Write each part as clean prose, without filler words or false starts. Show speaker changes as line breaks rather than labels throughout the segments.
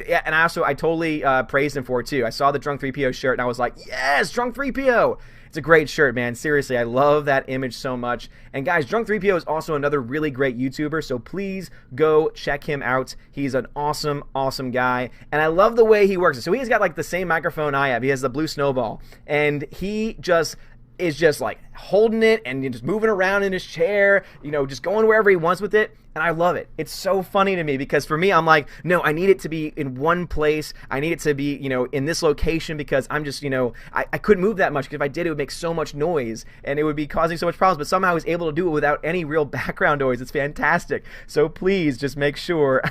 Yeah, and I totally praised him for it too. I saw the Drunk 3PO shirt and I was like, yes, Drunk 3PO. It's a great shirt, man. Seriously, I love that image so much. And guys, Drunk 3PO is also another really great YouTuber, so please go check him out. He's an awesome, awesome guy. And I love the way he works. So he's got like the same microphone I have. He has the blue snowball. And he just is just like holding it and just moving around in his chair, you know, just going wherever he wants with it. And I love it. It's so funny to me because for me, I'm like, no, I need it to be in one place. I need it to be, you know, in this location because I'm just, you know, I couldn't move that much because if I did, it would make so much noise and it would be causing so much problems. But somehow I was able to do it without any real background noise. It's fantastic. So please just make sure,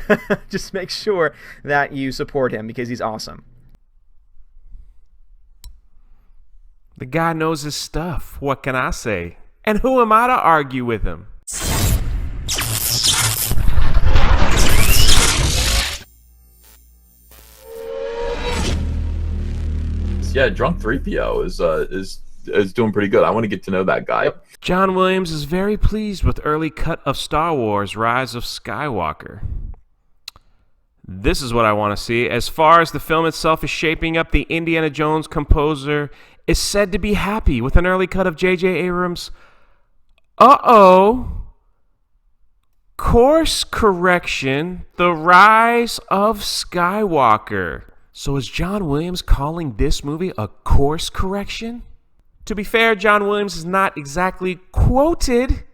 just make sure that you support him because he's awesome.
The guy knows his stuff. What can I say? And who am I to argue with him?
Yeah, Drunk 3PO is doing pretty good. I want to get to know that guy.
Yep.
John Williams is very pleased with early cut of Star Wars Rise of Skywalker. This is what I want to see. As far as the film itself is shaping up, the Indiana Jones composer is said to be happy with an early cut of J.J. Abrams. Course correction, The Rise of Skywalker. So is John Williams calling this movie a course correction? To be fair, John Williams is not exactly quoted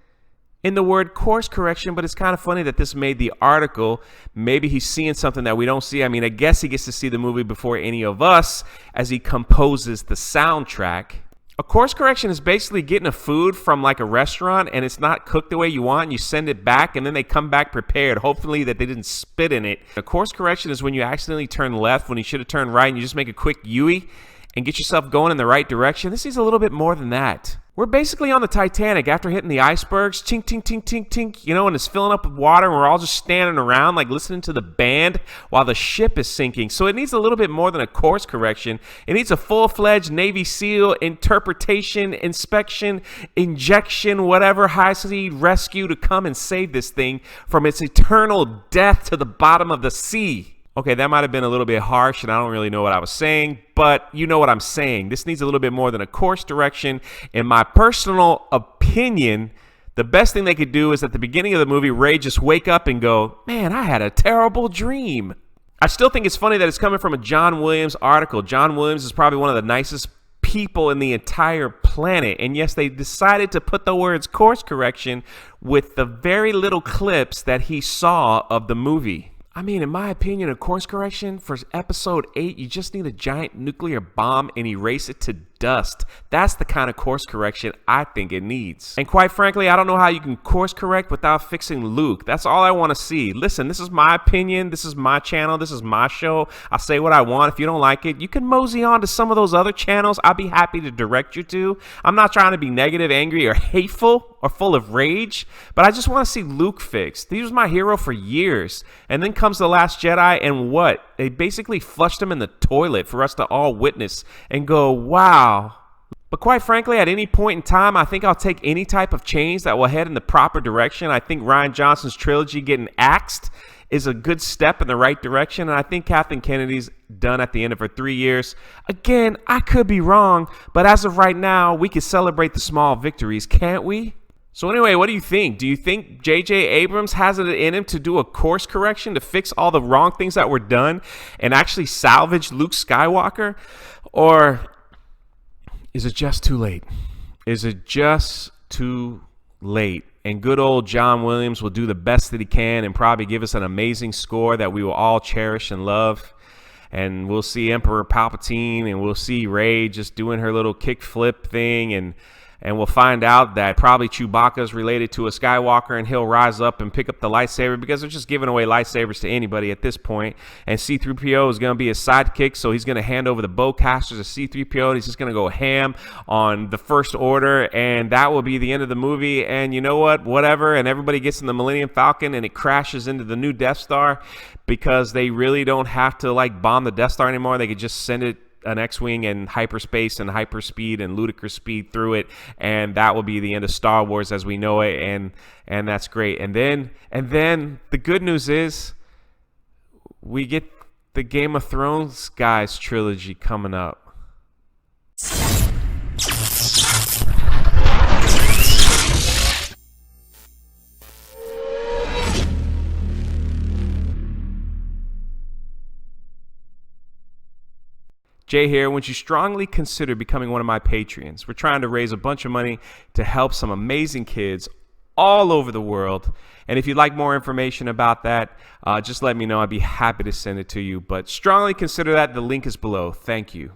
in the word course correction, but it's kind of funny that this made the article. Maybe he's seeing something that we don't see. I mean, I guess he gets to see the movie before any of us as he composes the soundtrack. A course correction is basically getting a food from like a restaurant and it's not cooked the way you want and you send it back and then they come back prepared, hopefully that they didn't spit in it. A course correction is when you accidentally turn left when you should have turned right and you just make a quick U-ey and get yourself going in the right direction. This is a little bit more than that. We're basically on the Titanic after hitting the icebergs, tink, tink, tink, tink, tink, you know, and it's filling up with water and we're all just standing around like listening to the band while the ship is sinking. So it needs a little bit more than a course correction. It needs a full-fledged Navy SEAL interpretation, inspection, injection, whatever, high-sea rescue to come and save this thing from its eternal death to the bottom of the sea. Okay, that might have been a little bit harsh, and I don't really know what I was saying, but you know what I'm saying. This needs a little bit more than a course direction. In my personal opinion, the best thing they could do is at the beginning of the movie, Rey just wake up and go, man, I had a terrible dream. I still think it's funny that it's coming from a John Williams article. John Williams is probably one of the nicest people in the entire planet. And yes, they decided to put the words course correction with the very little clips that he saw of the movie. I mean, in my opinion, a course correction for episode 8, you just need a giant nuclear bomb and erase it to dust. That's the kind of course correction I think it needs. And quite frankly, I don't know how you can course correct without fixing Luke. That's all I want to see. Listen, this is my opinion. This is my channel. This is my show. I'll say what I want. If you don't like it, you can mosey on to some of those other channels I'll be happy to direct you to. I'm not trying to be negative, angry, or hateful or full of rage, but I just want to see Luke fixed. He was my hero for years. And then comes The Last Jedi, and what? They basically flushed him in the toilet for us to all witness and go, wow. But quite frankly, at any point in time, I think I'll take any type of change that will head in the proper direction. I think Rian Johnson's trilogy getting axed is a good step in the right direction, and I think Kathleen Kennedy's done at the end of her 3 years. Again, I could be wrong, but as of right now, we can celebrate the small victories, can't we? So anyway, what do you think? Do you think J.J. Abrams has it in him to do a course correction to fix all the wrong things that were done and actually salvage Luke Skywalker? Or is it just too late? Is it just too late? And good old John Williams will do the best that he can and probably give us an amazing score that we will all cherish and love. And we'll see Emperor Palpatine and we'll see Rey just doing her little kick flip thing, and we'll find out that probably Chewbacca is related to a Skywalker and he'll rise up and pick up the lightsaber because they're just giving away lightsabers to anybody at this point. And C-3PO is going to be his sidekick, so he's going to hand over the bowcasters to C-3PO and he's just going to go ham on the First Order, and that will be the end of the movie. And you know what? Whatever. And everybody gets in the Millennium Falcon and it crashes into the new Death Star because they really don't have to like bomb the Death Star anymore. They could just send it an X-Wing and hyperspace and hyperspeed and ludicrous speed through it, and that will be the end of Star Wars as we know it, and that's great. And then the good news is we get the Game of Thrones guys trilogy coming up. Jay here. Would you strongly consider becoming one of my Patreons? We're trying to raise a bunch of money to help some amazing kids all over the world. And if you'd like more information about that, just let me know. I'd be happy to send it to you. But strongly consider that. The link is below. Thank you.